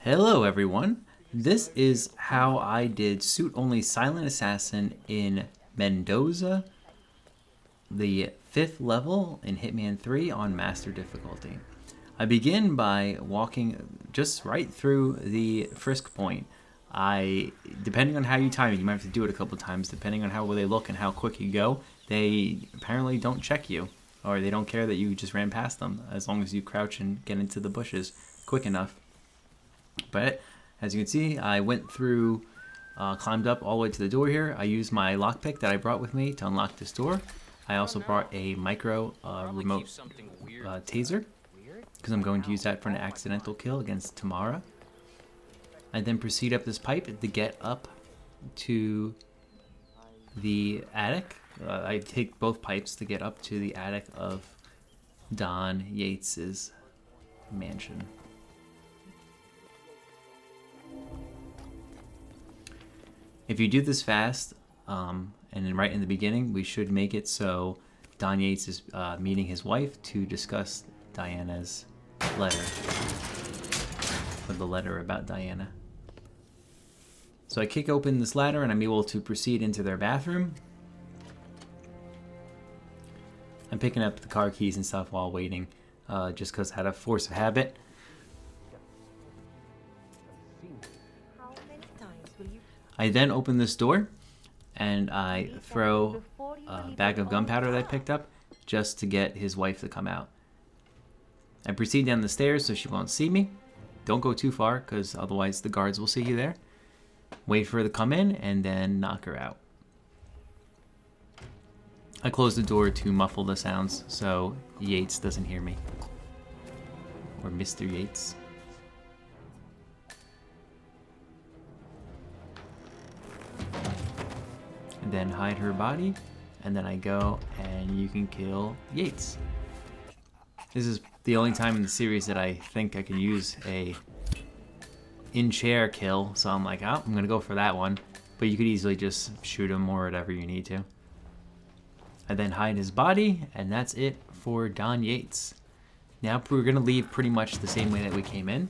Hello everyone, this is how I did Suit Only Silent Assassin in Mendoza, the 5th level in Hitman 3 on Master Difficulty. I begin by walking just right through the frisk point. Depending on how you time it, you might have to do it a couple times, depending on how they look and how quick you go, they apparently don't check you, or they don't care that you just ran past them, as long as you crouch and get into the bushes quick enough. But as you can see, I went through, climbed up all the way to the door here. I used my lockpick that I brought with me to unlock this door. I also brought a micro remote taser, because I'm going to use that for an accidental kill against Tamara. I then proceed up this pipe to get up to the attic. I take both pipes to get up to the attic of Don Yates's mansion. If you do this fast, and then right in the beginning, we should make it so Don Yates is meeting his wife to discuss Diana's letter, or the letter about Diana. So I kick open this ladder and I'm able to proceed into their bathroom. I'm picking up the car keys and stuff while waiting, just because I had a force of habit. I then open this door and I throw a bag of gunpowder that I picked up just to get his wife to come out. I proceed down the stairs so she won't see me. Don't go too far because otherwise the guards will see you there. Wait for her to come in and then knock her out. I close the door to muffle the sounds so Yates doesn't hear me. Or Mr. Yates. And then hide her body, and then I go and you can kill Yates. This is the only time in the series that I think I can use a in-chair kill, so I'm like, oh, I'm gonna go for that one. But you could easily just shoot him or whatever you need to. I then hide his body, and that's it for Don Yates. Now we're gonna leave pretty much the same way that we came in.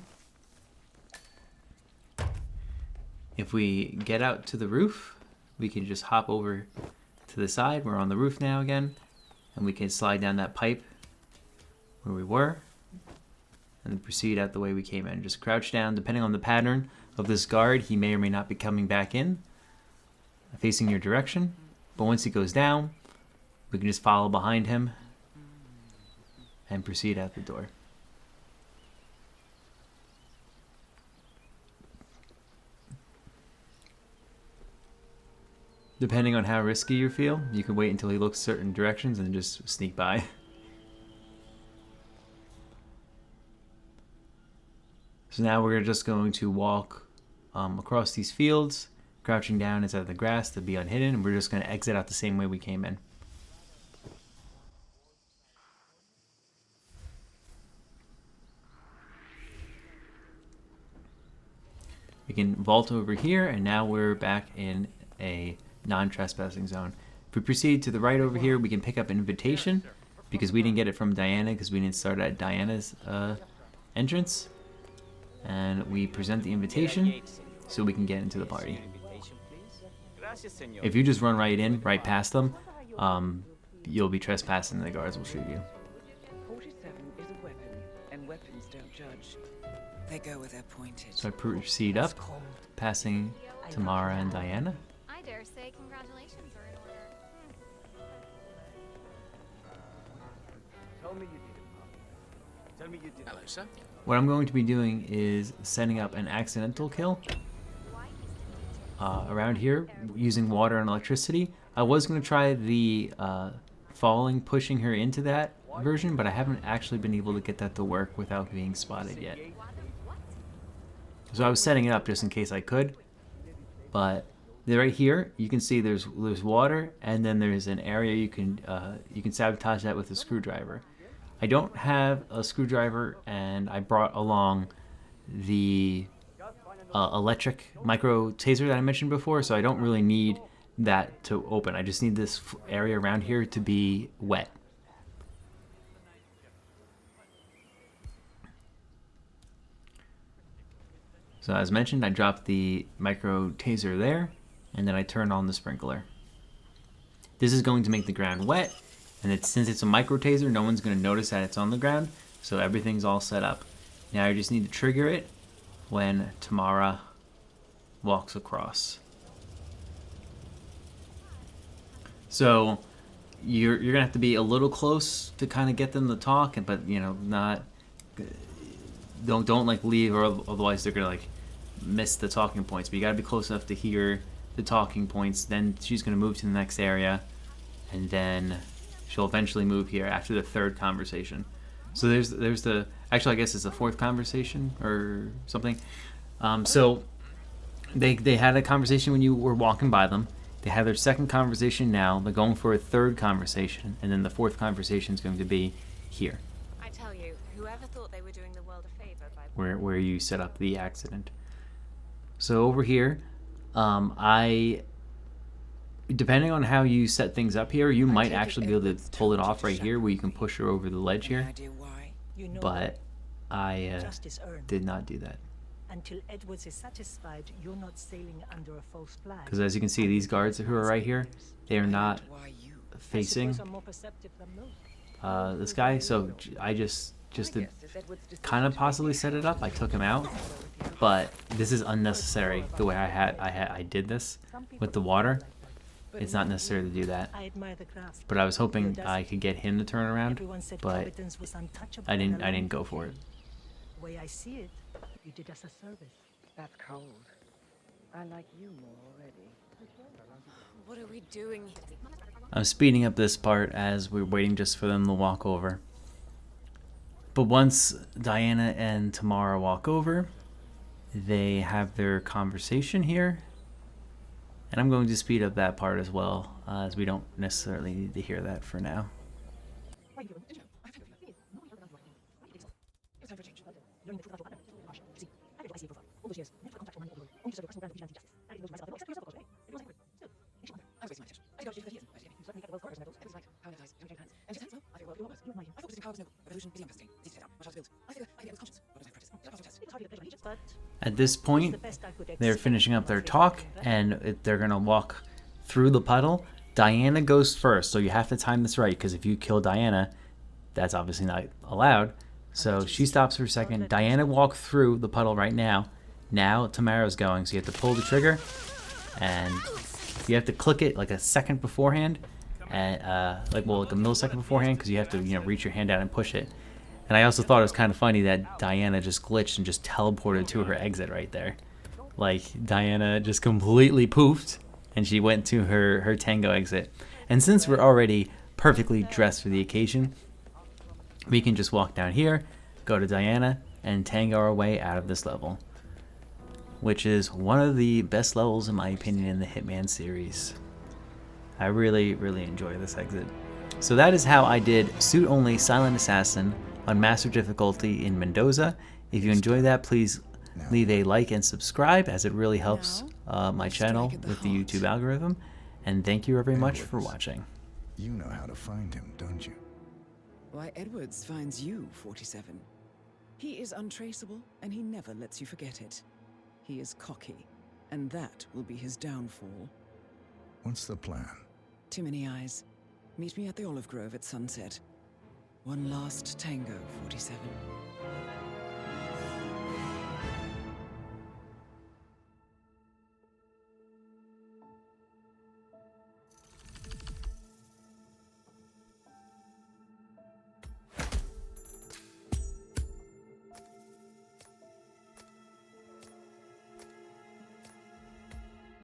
If we get out to the roof, we can just hop over to the side. We're on the roof now again. And we can slide down that pipe where we were. And then proceed out the way we came in. Just crouch down. Depending on the pattern of this guard, he may or may not be coming back in, facing your direction. But once he goes down, we can just follow behind him and proceed out the door. Depending on how risky you feel, you can wait until he looks certain directions and just sneak by. So now we're just going to walk across these fields, crouching down inside the grass to be unhidden, and we're just going to exit out the same way we came in. We can vault over here, and now we're back in a non-trespassing zone. If we proceed to the right over here, we can pick up an invitation because we didn't get it from Diana because we didn't start at Diana's entrance. And we present the invitation so we can get into the party. If you just run right in, right past them, you'll be trespassing and the guards will shoot you. 47 is a weapon, and weapons don't judge. They go where they're pointed. So I proceed up, passing Tamara and Diana. I dare say congratulations are in order. Tell me you did it, Tell me you did it. Hello, sir. What I'm going to be doing is setting up an accidental kill around here using water and electricity. I was going to try the pushing her into that version, but I haven't actually been able to get that to work without being spotted yet. So I was setting it up just in case I could, but right here you can see there's water, and then there's an area you can sabotage that with a screwdriver. I don't have a screwdriver, and I brought along the electric micro taser that I mentioned before, so I don't really need that to open. I just need this area around here to be wet. So as mentioned, I dropped the micro taser there, and then I turned on the sprinkler. This is going to make the ground wet, and since it's a micro taser, no one's going to notice that it's on the ground, so everything's all set up. Now I just need to trigger it when Tamara walks across. So you're gonna have to be a little close to kind of get them to talk, but you know, don't like leave, or otherwise they're gonna like miss the talking points. But you gotta be close enough to hear the talking points. Then she's gonna move to the next area, and then she'll eventually move here after the third conversation. So there's the, actually I guess it's the fourth conversation or something. So they had a conversation when you were walking by them. They have their second conversation now. They're going for a third conversation, and then the fourth conversation is going to be here, I tell you, whoever thought they were doing the world a favor by where you set up the accident. So over here, depending on how you set things up here, you might actually be able to pull it off right here, where you can push her over the ledge Any here. idea why? You know But I justice earned. did not do that. Until Edwards is satisfied you're not sailing under a false flag. Because as you can see, these guards who are right here, they are not Why you? facing I'm more perceptive than most. this guy. So I just to kind of possibly set it up, I took him out. But this is unnecessary the way I did this with the water. It's not necessary to do that. I admire the grasp. But I was hoping I could get him to turn around, Everyone said but Providence was untouchable I and didn't go alone. for it. The way I see it, you did us a service. That's cold. I like you more already. What are we doing here? I'm speeding up this part as we're waiting just for them to walk over. But once Diana and Tamara walk over, they have their conversation here. And I'm going to speed up that part as well, as we don't necessarily need to hear that for now. At this point, they're finishing up their talk, and they're going to walk through the puddle. Diana goes first, so you have to time this right, because if you kill Diana, that's obviously not allowed. So she stops for a second. Diana walked through the puddle right now. Now Tamara's going, so you have to pull the trigger, and you have to click it like a second beforehand, and like a millisecond beforehand, because you have to reach your hand out and push it. And I also thought it was kind of funny that Diana just glitched and just teleported to her exit right there. Like, Diana just completely poofed, and she went to her tango exit. And since we're already perfectly dressed for the occasion, we can just walk down here, go to Diana, and tango our way out of this level. Which is one of the best levels, in my opinion, in the Hitman series. I really, really enjoy this exit. So that is how I did Suit Only Silent Assassin on Master Difficulty in Mendoza. If you enjoy that, please leave a like and subscribe, as it really helps my channel with the YouTube algorithm. And thank you very much for watching. You know how to find him, don't you? Why Edwards finds you, 47. He is untraceable, and he never lets you forget it. He is cocky, and that will be his downfall. What's the plan? Too many eyes. Meet me at the Olive Grove at sunset. One last tango, 47.